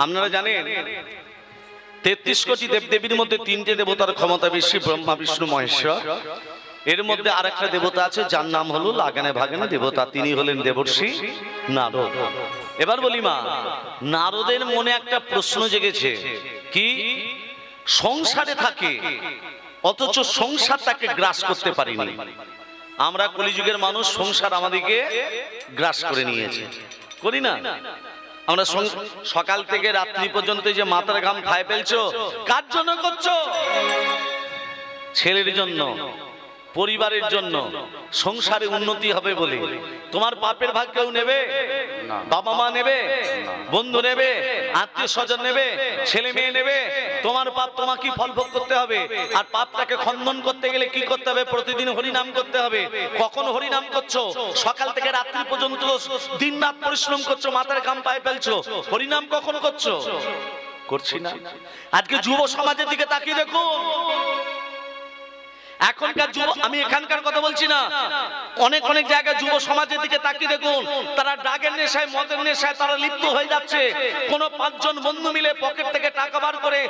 আপনারা জানেন 33 কোটি দেবদেবীর মধ্যে 3টে দেবতার ক্ষমতা বেশি, ব্রহ্মা বিষ্ণু মহেশ্বর। এর মধ্যে আরেকটা দেবতা আছে যার নাম হলো লাগানে ভাগানে দেবতা, তিনি হলেন দেবর্ষি নারদ। এবার বলি মা, নারদের মনে একটা প্রশ্ন জেগেছে, কি সংসারে থাকে অথচ সংসার তাকে গ্রাস করতে পারিনি। আমরা কলিযুগের মানুষ, সংসার আমাদেরকে গ্রাস করে নিয়েছে, করি না? আমরা সকাল থেকে রাত্রি পর্যন্ত যে মাথার ঘাম খায় ফেলছো, কার জন্য করছো? ছেলের জন্য, পরিবারের জন্য, সংসারে উন্নতি হবে বলে। তোমার পাপের ভাগ কেউ নেবে? বাবা মা নেবে, বন্ধু নেবে, আত্মীয় স্বজন নেবে, ছেলে মেয়ে নেবে? তোমার পাপ তোমাকে ফল ভোগ করতে হবে। আর পাপটাকে খণ্ডন করতে গেলে কি করতে হবে? প্রতিদিন হরিনাম করতে হবে। কখন হরিনাম করছো? সকাল থেকে রাত্রি পর্যন্ত দিন রাত পরিশ্রম করছো, মাথার ঘাম পায়ে ফেলছো, হরিনাম কখন করছো? করছি না? আজকে যুব সমাজের দিকে তাকিয়ে দেখুন। এখনকার যুব, আমি এখানকার কথা বলছি না, অনেক অনেক জায়গায় যুব সমাজের দিকে তাকিয়ে দেখুন, তারা ড্রাগের নেশায়, মদের নেশায় তারা লিপ্ত হয়ে যাচ্ছে। কোন 5 জন বন্ধু মিলে পকেট থেকে টাকা বার করে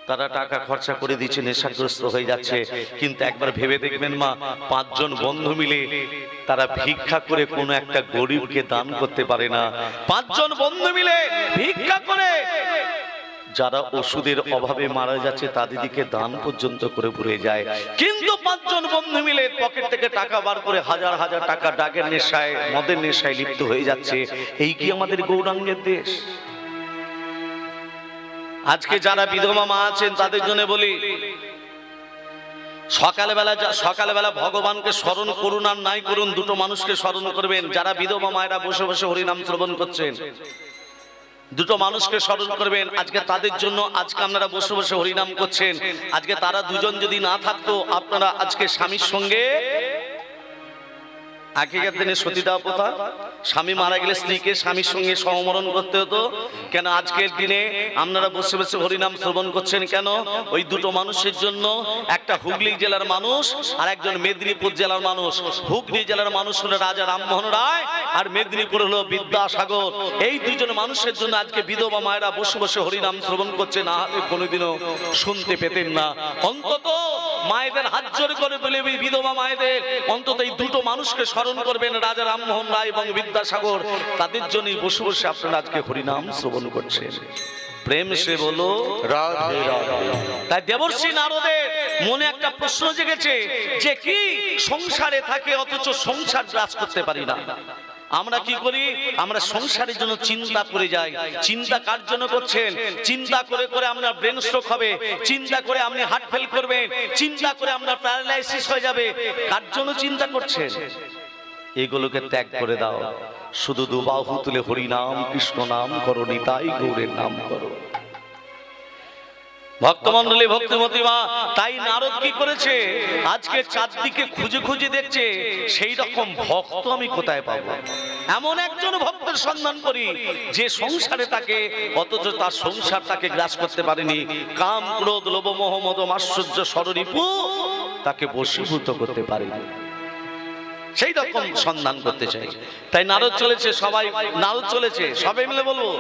তারা টাকা খরচা করে দিচ্ছে, নেশাগ্রস্ত হয়ে যাচ্ছে। কিন্তু একবার ভেবে দেখবেন মা, 5 জন বন্ধু মিলে তারা ভিক্ষা করে কোনো একটা গরিবকে দান করতে পারে না। 5 জন বন্ধু মিলে ভিক্ষা করে যারা ওষুধের অভাবে মারা যাচ্ছে তাদেরকে দান পর্যন্ত করে পুরে যায়। কিন্তু 5 জন বন্ধু মিলে পকেট থেকে টাকা বার করে হাজার হাজার টাকা ড্রাগের নেশায়, মদের নেশায় লিপ্ত হয়ে যাচ্ছে। এই কি আমাদের গৌরাঙ্গের দেশ? আজকে যারা বিধবা মা আছেন তাদের জন্য বলি, সকালবেলা ভগবানকে স্মরণ করুন আর নাই করুন, দুটো মানুষকে স্মরণ করবেন। যারা বিধবা মায়েরা বসে বসে হরিনাম শ্রবণ করছেন, দুটো মানুষকে স্মরণ করবেন। আজকে তাদের জন্য আজকে আপনারা বসে বসে হরিনাম করছেন। আজকে তারা দুজন যদি না থাকতো, আপনারা আজকে স্বামীর সঙ্গে, আগেকার দিনে সতীদাহ প্রথা, স্বামী মারা গেলে স্ত্রীকে স্বামীর সঙ্গে সমমরণ করতে হতো। কেন আজকের দিনে আপনারা বসে বসে হরিনাম শ্রবণ করছেন কেন? ওই দুটো মানুষের জন্য, একটা হুগলি জেলার মানুষ আর একজন মেদিনীপুর জেলার মানুষ। হুগলি জেলার মানুষ হলো রাজা রামমোহন রায়, আর মেদিনীপুর হলো বিদ্যাসাগর। এই দুজন মানুষের জন্য আজকে বিধবা মায়েরা বসে বসে হরিনাম শ্রবণ করছে, না হলে কোনোদিনও শুনতে পেতেন না। অন্তত মায়েদের হাত জোর করে বলে, বিধবা মায়েদের অন্তত এই দুটো মানুষকে স্মরণ করবেন, রাজা রামমোহন রায় এবং বিদ্যাসাগর। তাদের জন্যই বসে বসে আপনারা আজকে হরিনাম শ্রবণ করছেন। প্রেম সে বলো রাধে রাধে। তাই দেবর্ষি নারদের মনে একটা প্রশ্ন জেগেছে যে কি সংসারে থাকে অথচ সংসার গ্রাস করতে পারি না। আমরা কি করি? আমরা সংসারের জন্য চিন্তা করে যাই। চিন্তা কার জন্য করছেন? চিন্তা করে করে আপনার ব্রেন স্ট্রোক হবে, চিন্তা করে আপনি হার্ট ফেল করবেন, চিন্তা করে আপনার প্যারালাইসিস হয়ে যাবে। কার জন্য চিন্তা করছেন? এগুলোকে ত্যাগ করে দাও, শুধু দুবাহু তুলে হরি নাম কৃষ্ণ নাম করো, নিতাই গৌরের নাম করো। ভক্তমন্ডলী, ভক্তিমতী মা, তাই নারদ কি করেছে? আজকে চারদিকে খুঁজে খুঁজে দেখছে সেই রকম ভক্ত আমি কোথায় পাবো। এমন একজন ভক্তের সন্ধান করি যে সংসারে তাকে, অথচ তার সংসার তাকে গ্রাস করতে পারেনি। কাম ক্রোধ লোভ মোহ মদ মাৎসর্য ষড়রিপু তাকে বশীভূত করতে পারেনি। সেই রকম সন্ধান করতে চাই, তাই নারদ চলেছে। সবাই নারদ চলেছে, সবাই মিলে বলবো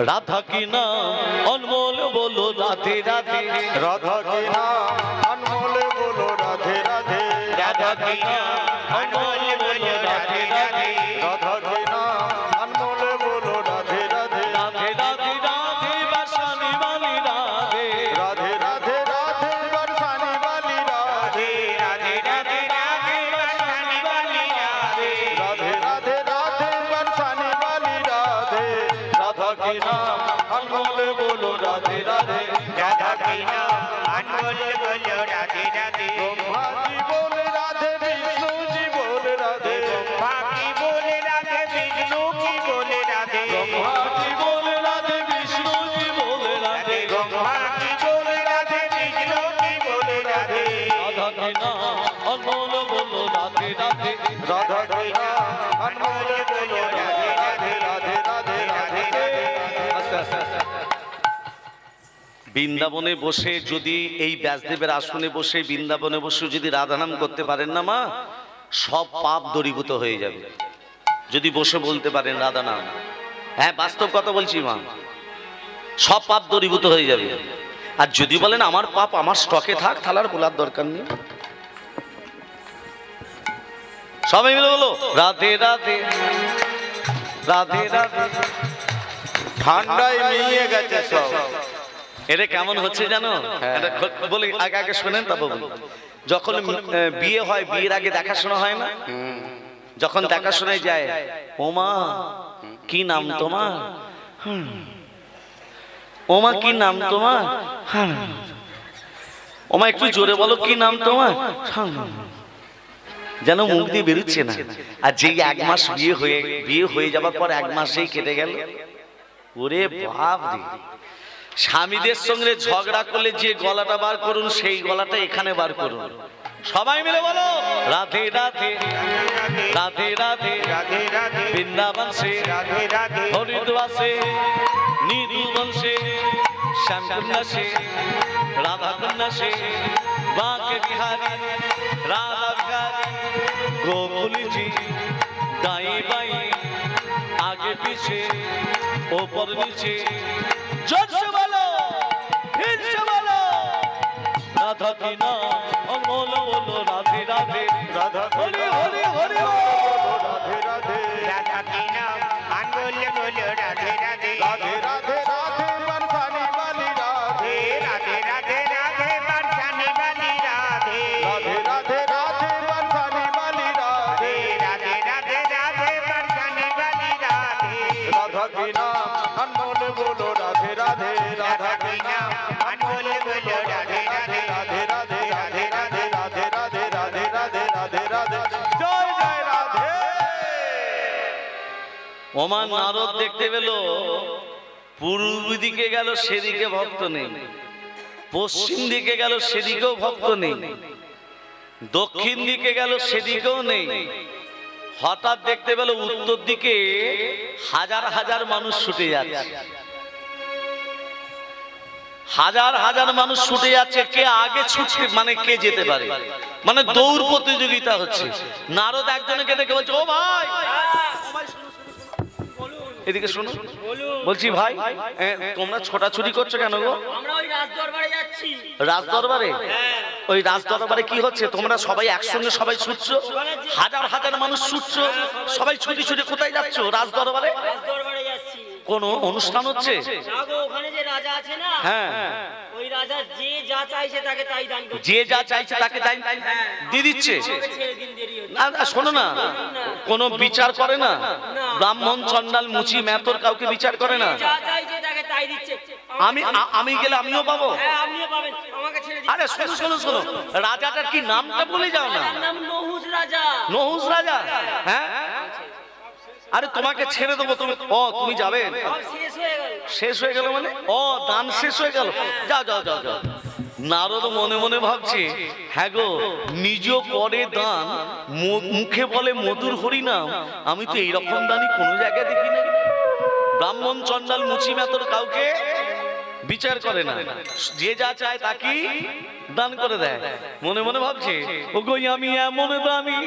রাধা কি নাম অনমোল বলো রাধে রাধে, রাধা কি নাম অনমোল বলো রাধে রাধে, রাধা কি নাম অনমোল বলো রাধে রাধে, রাধা কি নাম অনমোল বলো রাধে রাধে, রাধে রাধে রাধে বাসানি বালি রাধে, রাধে রাধে রাধে বরসানি বালি রাধে, রাধে রাধে রাধে বাসানি বালি রাধে, রাধে রাধে রাধে বরসানি বালি রাধে, রাধা কি নাম অনমোল বলো রাধে রাধে, রাধা কি নাম অনমোল বলো রাধে রাধে, ব্রহ্মা কি বলে রাধে, বিষ্ণু জি বলে রাধে, ব্রহ্মা কি বলে রাধে, বিষ্ণু কি বলে রাধে, ব্রহ্মা কি বলে রাধে, বিষ্ণু জি বলে রাধে, ব্রহ্মা কি বলে রাধে, বিষ্ণু কি বলে রাধে, রাধা কি নাম অনমোল বলো রাধে রাধে, রাধা কি নাম অনমোল বলো রাধে রাধে, রাধে রাধে রাধে রাধে। আস্তে আস্তে আস্তে। বৃন্দাবনে বসে যদি এই ব্যাসদেবের আসনে বসে, বৃন্দাবনে বসে যদি রাধা নাম করতে পারেন না মা, সব পাপ দূরীভূত হয়ে যাবে। যদি বসে বলতে পারেন রাধা নাম, হ্যাঁ বাস্তব কথা বলছি মা, সব পাপ দূরীভূত হয়ে যাবে। আর যদি বলেন আমার পাপ আমার স্টকে থাক, তাহলে আর বলার দরকার নেই। সবাই মিলে বলো রাধে রাধে রাধে রাধে। ঠান্ডায় মিলিয়ে গেছে সব। এটা কেমন হচ্ছে জানো, এটা বলি আগে আগে শোনেন তারপর বলি। যখন বিয়ে হয়, বিয়ের আগে দেখাশোনা হয় না? যখন দেখাশোনায় যায়, ওমা কি নাম তোমার? ওমা কি নাম তোমার? ওমা একটু জোরে বলো কি নাম তোমার? যেন মুখ দিয়ে বেরোচ্ছে না। আর যেই 1 মাস বিয়ে হয়ে যাবার পর 1 মাসেই কেটে গেল, ওরে বাপ রে, স্বামীদের সঙ্গে ঝগড়া করলে যে গলাটা বার করুন, সেই গলাটা এখানে বার করুন। সবাই মিলে বলো রাধে রাধে রাধে রাধে রাধে রাধে বৃন্দাবন সে রাধে রাধে হরিদ্বার সে নিধুবন সে শ্যামকুন্ডা সে রাধাকুন্ডা সে বাঁকে বিহাरी राधा बिहारी गोकुल जी दाई बाई आगे पीछे ऊपर नीचे जोर से बोलो फिर से बोलो राधा की नाम बोलो बोलो राधे राधे राधा हरि हरि हरि राधे राधे राधा की नाम मान बोले बोलो राधे राधे राधे राधे राधे बरसाने वाली राधे राधे राधे राधे बरसाने वाली राधे राधे राधे राधे बरसाने वाली राधे राधे राधे राधे बरसाने वाली राधे राधा की नाम अनमोल बोलो राधे राधे राधा की नाम मान बोले बोलो राधे राधे राधे राधे राधे राधे राधे राधे राधे राधे राधे राधे जय जय राधे। ওমান নারদ দেখতে পেল পূর্ব দিকে গেল, সেদিকে ভক্ত নেই, পশ্চিম দিকে গেল, সেদিকেও ভক্ত নেই, দক্ষিণ দিকে গেল, সেদিকেও নেই। হঠাৎ দেখতে পেল উত্তর দিকে হাজার হাজার মানুষ ছুটে যাচ্ছে, হাজার হাজার মানুষ ছুটে যাচ্ছে। কে আগে ছুটতে মানে কে যেতে পারে, মানে দৌড় প্রতিযোগিতা হচ্ছে। নারদ একজনকে দেখে বলছে, ও ভাই এদিকে শোনো, বলছি ভাই তোমরা ছোটাছুটি করছো কেন গো? আমরা ওই রাজদরবারে যাচ্ছি। রাজদরবারে? ওই রাজদরবারে কি হচ্ছে? তোমরা সবাই একসঙ্গে সবাই ছুটছো, হাজার হাজার মানুষ ছুটছো, সবাই ছুটি ছুটি কোথায় যাচ্ছো? রাজদরবারে। রাজদরবারে যাচ্ছি। কোন অনুষ্ঠান হচ্ছে? জাগো, ওখানে যে রাজা আছে না, হ্যাঁ, ওই রাজা যে যা চাইছে তাকে তাই দান করছে। যে যা চাইছে তাকে তাই দিয়ে দিচ্ছে। আমাকে ছেড়ে দিন, দেরি হচ্ছে। না না, শোনো না, কোনো বিচার করে না? ব্রাহ্মণ চন্ডাল মুচি মেথর কাউকে বিচার করে না? যা চাইছে তাকে তাই দিচ্ছে। আমি গেলে আমিও পাবো? হ্যাঁ, আপনিও পাবেন। আমাকে ছেড়ে দিন। আরে শোনো শোনো শোনো, রাজাটার কি নামটা বলে যাও না। তার নাম নহুষ রাজা। নহুষ রাজা? হ্যাঁ, আরে তোমাকে ছেড়ে দেবো, তুমি যাবে? সব শেষ হয়ে গেল। শেষ হয়ে গেল মানে? দান শেষ হয়ে গেল, যাও যাও যাও যাও। নারদ মনে মনে ভাবছে, হ্যাঁ গো, নিজ করে দান, মুখে বলে মধুর হরিনাম, আমি তো এইরকম দানই কোনো জায়গায় দেখি না। ব্রাহ্মণ চন্ডাল মুচি মেথর কাউকে বিচার করে না, যে যা চায় তাকে দান করে দেয়। মনে মনে ভাবছে, ও গো আমি এমন দানি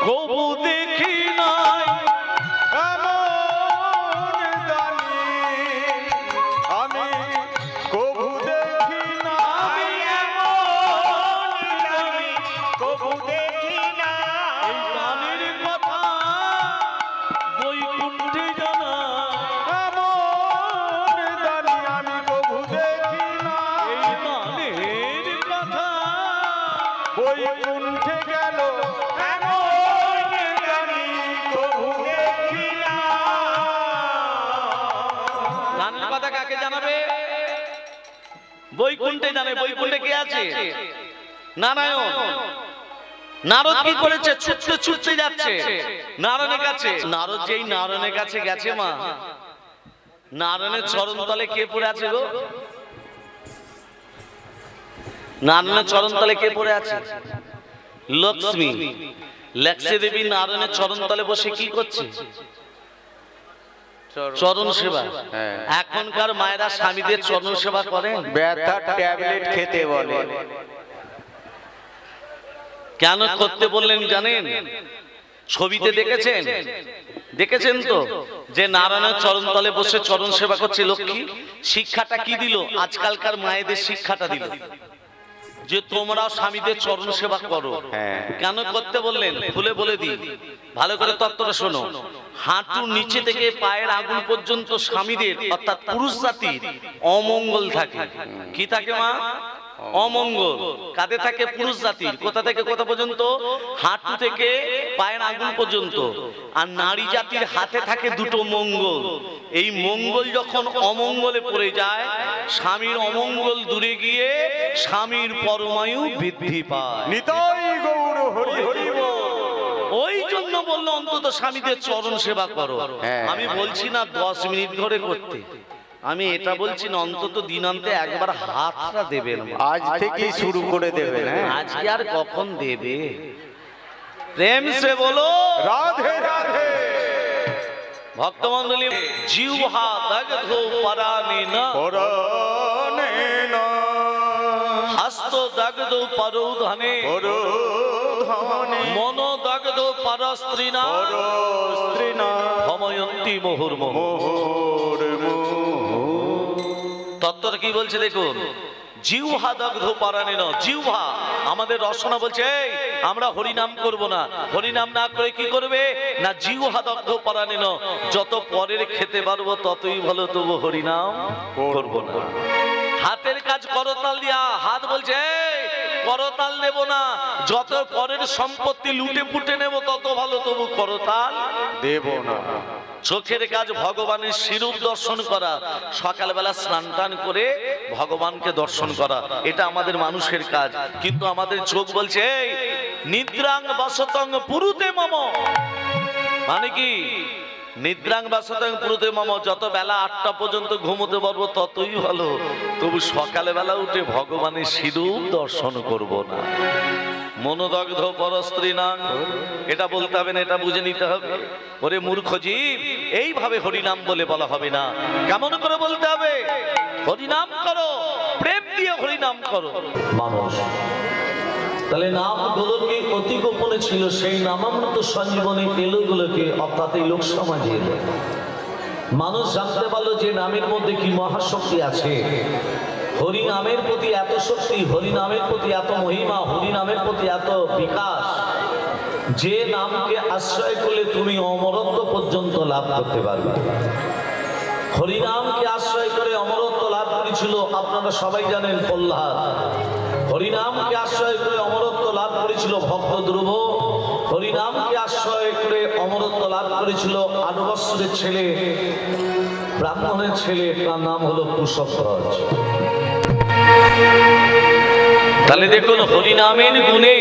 কবু দেখি নাই, এমন দানি আমি কবু দেখি না, আমি এমন দানি কবু দেখি না। এই দানের কথা বৈকুণ্ঠে জানা, এমন দানি আমি কবু দেখি না, এই দানের কথা বৈকুণ্ঠে গেল এমন দানি কবু দেখি না। দানের কথা কাকে জানাবে? বৈকুণ্ঠে জানে। বৈকুণ্ঠে কে আছে? নারায়ণ। নারদ কি করেছে? ছুটতে ছুটতে যাচ্ছে নারায়ণের কাছে। নারদ যেই নারায়ণের কাছে গেছে, মা, নারায়ণের চরণ তলে কে পড়ে আছে গো? নারায়ণের চরণ তলে কে পড়ে আছে? লক্ষ্মী। লক্ষ্মী দেবী নারায়ণের চরণ তলে বসে কি করছে? চরণ সেবা। এখনকার মায়েরা স্বামীদের চরণ সেবা করেন? ব্যথার ট্যাবলেট খেতে বলে। কেন করতে বললেন জানেন? ছবিতে দেখেছেন, দেখেছেন তো যে নারায়ণের চরণ তলে বসে চরণ সেবা করছে লক্ষ্মী। শিক্ষাটা কি দিল? আজকালকার মায়েদের শিক্ষাটা দিল যে তোমরাও স্বামীদের চরণ সেবা করো। কেন করতে বললেন খুলে বলে দিই, ভালো করে তত্ত্বটা শোনো। হাঁটুর নিচে থেকে পায়ের আঙুল পর্যন্ত স্বামীদের অর্থাৎ পুরুষ জাতির অমঙ্গল থাকে। কি থাকে মা? অমঙ্গল। কাদের থাকে? পুরুষ জাতির। কোথা থেকে কোথা পর্যন্ত? হাঁটু থেকে পায়ের আঙুল পর্যন্ত। আর নারী জাতির হাতে থাকে দুটো মঙ্গল। এই মঙ্গল যখন অমঙ্গলে পড়ে যায়, স্বামীর অমঙ্গল দূরে গিয়ে স্বামীর পরমায়ু বৃদ্ধি পায়। নিতাই গৌর হরি হরি বল। ওই জন্য বললো অন্তত স্বামীদের চরণ সেবা করো। আমি বলছি না 10 মিনিট ধরে করতে, আমি এটা বলছি না অন্তত দিনান্তে একবার হাতটা দেবেন। আজ থেকেই শুরু করে দেবেন। আজকে আর কখন দেবে? প্রেম সে বলো রাধে রাধে। ভক্তমণ্ডলী, জিহ্বা দগ্ধো পরাণে না, পরাণে না, হস্ত দগ্ধো পরোধনে, পরোধনে, মন দগ্ধো পরস্ত্রীনা, পরস্ত্রীনা, ভময়ন্তী মুহুর্মুহু। তত্ত্বটা কি বলছে দেখুন। জিহ্বা দগ্ধ পরাণে না, জিহ্বা আমাদের রসনা বলছে এই আমরা হরিনাম করব না। হরিনাম না করে কি করবে না? জিহ্বা দগ্ধ পরাণে না, যত পরের খেতে পারবো ততই ভালো, তবু হরিনাম করব না। হাতের কাজ করতাল দিয়া, হাত বলছে এই করতাল দেব না, যত পরের সম্পত্তি লুটে পুটে নেব তত ভালো, তবু করতাল দেব না। চোখের কাজ ভগবানের শিরূপ দর্শন করা, সকালবেলা স্নান টান করে ভগবানকে দর্শন করা, এটা আমাদের মানুষের কাজ। কিন্তু আমাদের চোখ বলছে এই নিদ্রাং বাসতং পুরুতে মম, মানে কি? নিদ্রাং বাসতং পুরুতে মম, যত বেলা 8টা পর্যন্ত ঘুমোতে পারবো ততই ভালো, তবু সকালবেলা উঠে ভগবানের শিরূপ দর্শন করব না। মনোদগ্ধ পরস্ত্রীনাং, এটা বলতে হবে না, এটা বুঝে নিতে হবে। ওরে মূর্খ জীব, এইভাবে হরিনাম বলে বলা হবে না। কেমন করে বলতে হবে? হরিনাম করো, প্রেম দিয়ে হরিনাম করো। মানুষ তাহলে নামগুলোকে অতি গোপনে ছিল, সেই নামামৃত সঞ্জীবনী এলোগুলোকে অর্থাৎ এই লোক সমাজে এলো। মানুষ জানতে পারলো যে নামের মধ্যে কি মহাশক্তি আছে। হরি নামের প্রতি এত শক্তি, হরি নামের প্রতি এত মহিমা, হরি নামের প্রতি এত বিকাশ, যে নামকে আশ্রয় করলে তুমি অমরত্ব পর্যন্ত লাভ করতে পারবে। হরিনামকে আশ্রয় করে অমরত্ব লাভ করেছিল, আপনারা সবাই জানেন, প্রহ্লাদ। হরিনামকে আশ্রয় করে অমরত্ব লাভ করেছিল ভক্ত ধ্রুব। হরিনামকে আশ্রয় করে অমরত্ব লাভ করেছিল আনুবৎসরের ছেলে, ব্রাহ্মণের ছেলে, তার নাম হলো কুশধ্বজ। তাহলে দেখুন হরিনামের গুণে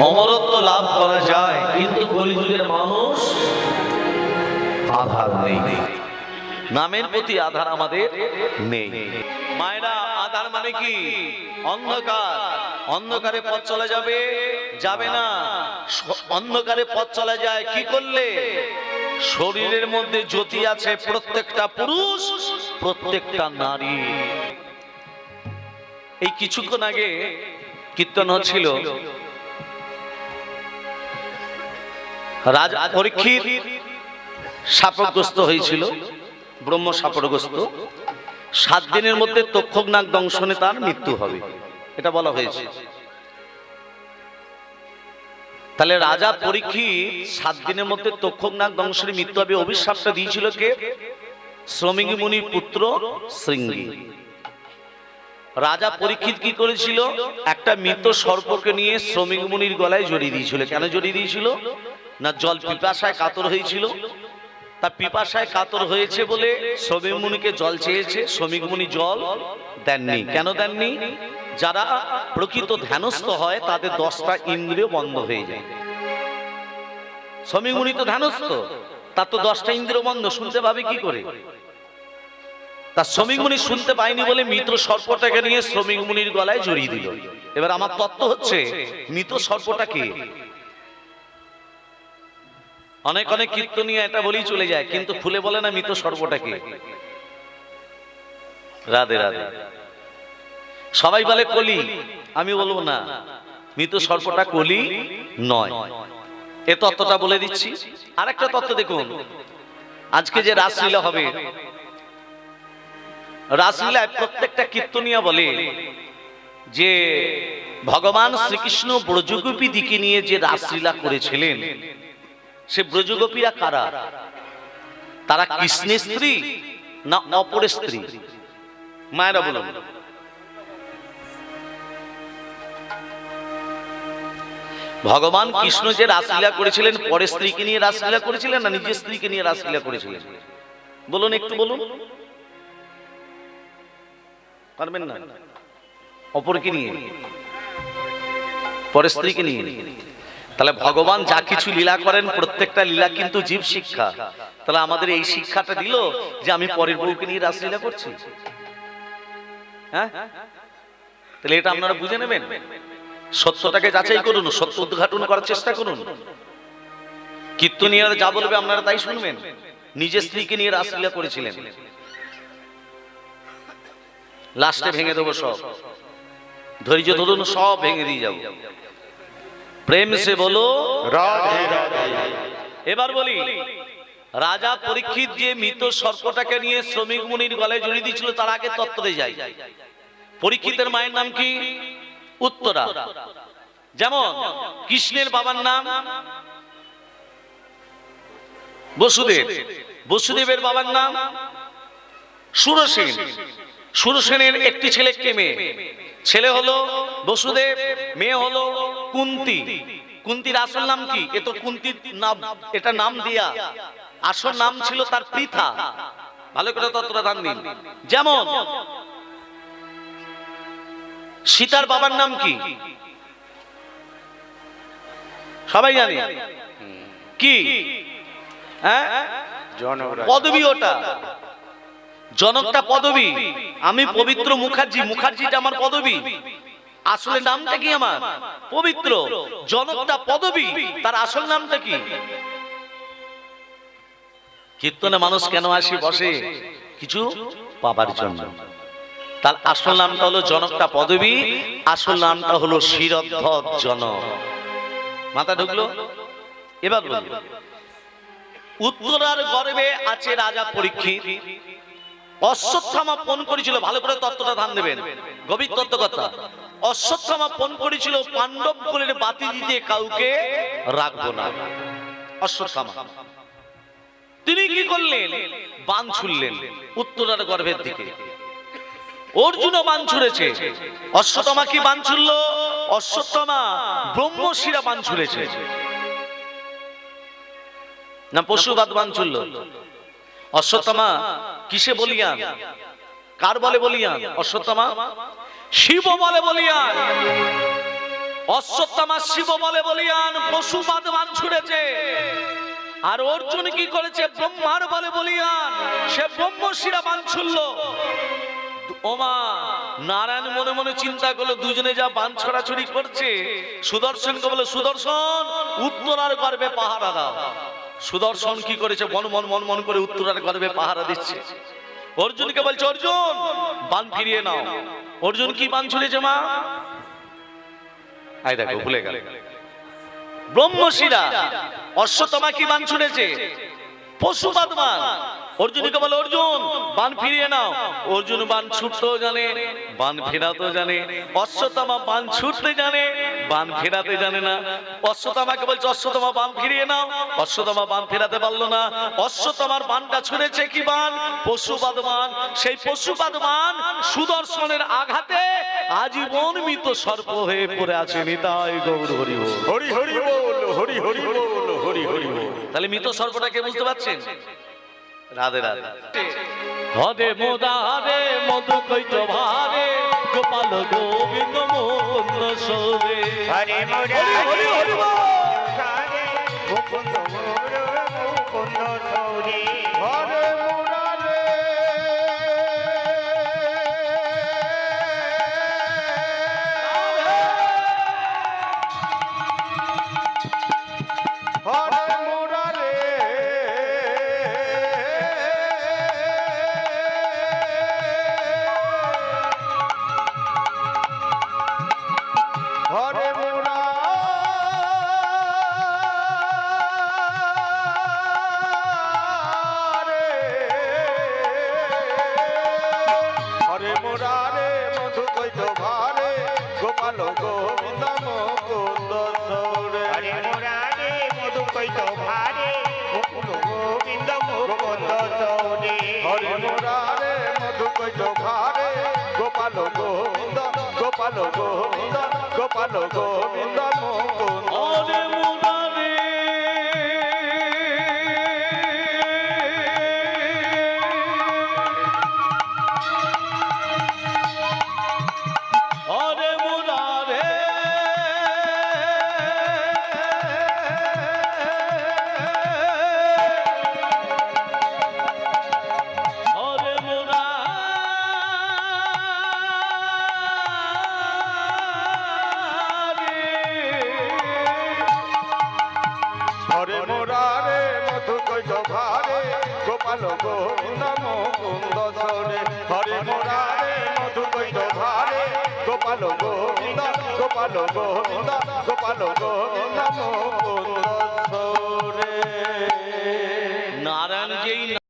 অমরত্ব লাভ করা যায়, কিন্তু কলিযুগের মানুষ আধার নেই, নামের প্রতি আধার আমাদের নেই। মায়েরা, আধার মানে কি? অন্ধকার। অন্ধকারে পথ চলা যাবে? যাবে না। অন্ধকারে পথ চলা যায় কি করলে? শরীরের মধ্যে জ্যোতি আছে, প্রত্যেকটা পুরুষ, প্রত্যেকটা নারী। এই কিছুক্ষণ আগে কীর্তন হচ্ছিল, রাজা পরীক্ষিত শাপগ্রস্ত হয়েছিল, ব্রহ্ম শাপগ্রস্ত। 7 দিনের মধ্যে তক্ষকনাগ দংশনে তার মৃত্যু হবে, এটা বলা হয়েছে। তাহলে রাজা পরীক্ষিত 7 দিনের মধ্যে তক্ষকনাগ দংশনে মৃত্যু হবে, অভিশাপটা দিয়েছিল কে? শ্রমিক মুনির পুত্র শৃঙ্গী। রাজা পরীক্ষিত কি করেছিল? একটা মৃত সর্পকে নিয়ে শ্রমিক মুনির গলায় জড়িয়ে দিয়েছিল। কেন জড়িয়ে দিয়েছিল? না জল পিপাসায় কাতর হয়েছিল। তা পিপাসায় কাতর হয়েছে বলে শ্রমিক মুনিকে জল চেয়েছে, শ্রমিক মুনি জল দেননি। কেন দেননি? যারা প্রকৃত ধ্যানস্থ হয় তাদের 10টা ইন্দ্রিয় বন্ধ হয়ে যায়। শ্রমিক মুনি তো ধ্যানস্থ, তার তো 10টা ইন্দ্রিয় বন্ধ, শুনতে পাবে কি করে? তা শ্রমিক মুনি শুনতে পায়নি বলে মৃত সর্পটাকে নিয়ে শ্রমিক মুনির গলায় জড়িয়ে দিল। এবার আমার তত্ত্ব হচ্ছে, মৃত সর্পটা কে? অনেক অনেক কীর্তনীয় এটা বলেই চলে যায়, কিন্তু খুলে বলে না মৃত সর্পটা কে। রাধে রাধে। সবাই বলে কলি, আমি বলবো না, মৃত সর্পটা কলি নয়। এ তত্ত্বটা বলে দিচ্ছি। আরেকটা তত্ত্ব দেখুন, আজকে যে রাসলীলা হবে, রাসলীলায় প্রত্যেকটা কীর্তনিয়া বলে যে ভগবান শ্রীকৃষ্ণ ব্রজগোপী দিকে নিয়ে যে রাসলীলা করেছিলেন, সে ব্রজগোপীরা কারা? তারা কৃষ্ণের স্ত্রী না অপরের স্ত্রী? মায়েরা বলুন। ভগবান কৃষ্ণ যে রাসলীলা করেছিলেন, পরের স্ত্রীকে নিয়ে রাসলীলা করেছিলেন না নিজের স্ত্রীকে নিয়ে রাসলীলা করেছিলেন? বলুন, একটু বলুন। পারবেন না? অপরকে নিয়ে, পরের স্ত্রীকে নিয়ে। তাহলে ভগবান যা কিছু লীলা করেন, প্রত্যেকটা লীলা কিন্তু জীব শিক্ষা। তাহলে আমাদের এই শিক্ষাটা দিল যে আমি পরের বউকে নিয়ে রাসলীলা করছি। হ্যাঁ, তাহলে এটা আপনারা বুঝে নেবেন। সত্যটাকে যাচাই করুন, সত্য উদ্ঘাটন করার চেষ্টা করুন। কীর্তনীয়রা যা বলবে আপনারা তাই শুনবেন। নিজের স্ত্রীকে নিয়ে রাসলীলা করেছিলেন, লাস্টে ভেঙে দেবো সব। ধৈর্য ধরুন, সব ভেঙে দিয়ে যাবো। প্রেম সে বলো রাধে রাধে। এবার বলি, রাজা পরীক্ষিত যে মৃত সর্পটাকে নিয়ে শ্রমিক মুনির গলায় জড়িয়ে দিয়েছিল, তার আগে তত্ত্বতে যাই। পরীক্ষিতের মায়ের নাম কি? উত্তরা। যেমন কৃষ্ণের বাবার নাম বসুদেব, বসুদেবের বাবার নাম সুরসেন। সুরসেনের একটি ছেলে, একটি মেয়ে। ছেলে হলো বসুদেব, মেয়ে হলো কুন্তী। কুন্তির আসল নাম কি? এ তো কুন্তির নাম, এটা নাম দিয়া। আসল নাম ছিল তার পৃথা। ভালো করে তত্ত্বটা ধ্যান দিন। যেমন সীতার বাবার নাম কি? সবাই জানে কি? হ্যাঁ, পদবী। ওটা জনকটা পদবী। আমি পবিত্র মুখার্জি, মুখার্জিটা আমার পদবী। আসলে নামটা কি আমার? পবিত্র। জনকটা পদবী, তার আসল নামটা কি? কীর্তনে মানুষ কেন আসে বসে? কিছু পাবার জন্য। তার আসল নামটা হলো জনকটা পদবী, আসল নামটা হলো শিরোদ্ধত জনক। মাথা ঢুকলো? এবার বলি, উত্তরার গর্ভে আছে রাজা পরীক্ষিত। অশ্বত্থামা ফোন করেছিল, ভালো করে তত্ত্বটা ধ্যান দেবেন, গভীর তত্ত্ব কথা। অশ্বত্থামা ফোন করেছিল পাণ্ডব কুলের বাতি দিতে কাউকে রাখবো না। অশ্বত্থামা তিনি কি করলেন? বাণ ছুড়লেন উত্তরার গর্ভের দিকে। অর্জুনও বাণ ছুড়েছে। অশ্বত্থামা কি বাণ ছুড়লো? অশ্বত্থামা ব্রহ্মশিরা বাণ ছুড়েছে না পশুবাদ বাণ ছুড়লো? অশ্বত্থামা কিসে বলিয়ান? কার বলে বলিয়ান? অশ্বত্থামা শিব বলে বলিয়ান। অশ্বত্থামা শিব বলে বলিয়ান পশুবাদ বাণ ছুড়েছে। আর অর্জুন কি করেছে? ব্রহ্মার বলে বলিয়ান, সে ব্রহ্মশিরা বাণ ছুড়লো। ওমা, নারায়ণ মনে মনে চিন্তা করলো, দুজনে যা বাণ ছড়াছড়ি করছে, সুদর্শনকে বলে, সুদর্শন উত্তরার গর্ভে পাহারা দাও। সুদর্শন কি করেছে? মন মন মন মন করে উত্তরার গর্ভে পাহারা দিচ্ছে। অর্জুনকে বলছে, অর্জুন বাণ ফিরিয়ে নাও। অর্জুন কি বাণ ছুড়েছে মা? আই দেখো, ভুলে গেল। ব্রহ্মশিরা। অশ্বত্থামা কি বাণ ছুড়েছে? পশুপাত বাণ। অর্জুনকে বলে, অর্জুন বাণ ফিরিয়ে নাও। অর্জুন বাণ ছুটতেও জানে, বাণ ফেরাতেও জানে। অশ্বত্থামা বাণ ছুটতে জানে, বাণ ফেরাতে জানে না। অশ্বত্থামাকে বলছে, অশ্বত্থামা বাণ ফিরিয়ে নাও। অশ্বত্থামা বাণ ফেরাতে পারলো না। অশ্বত্থামার বাণটা ছুড়েছে কি বাণ? পশুপাত বাণ। সেই পশুপাত বাণ সুদর্শনের আঘাতে আজীবন মৃত সর্প হয়ে পড়ে আছে। নিতাই গৌর হরি বল। হরি হরি বল, হরি হরি বল, হরি হরি বল। তাহলে মৃত সর্পটাকে বুঝতে পারছেন? রাধে রাধে। হরে মোদা হরে মধু কৈত ভারে গোপাল গোবিন্দ মুকুন্দ সরে। হরে মুরারে হরি হরি বল। মুরারে মুকুন্দ মুকুন্দ সৌরে। হরে মুরারে হরে মুরারে হরে মুরারে কৈত ভারে গোকুল গোবিন্দ মুকুন্দ চৌরে হরে মুরারে মধু কৈত ভারে গোপাল গোবিন্দ গোপাল গোবিন্দ গোপাল গোবিন্দ মুকুন্দ ওরে মুরারে ওরে মুরারে ওরে হরে মুরারে মধু কৈত ভারে গোপাল গোবিন্দ মুকুন্দ সরে হরে মুরারে মধু কৈত ভারে গোপাল গোবিন্দ গোপাল গোবিন্দ গোপাল গোবিন্দ মুকুন্দ সরে নারায়ণ যেই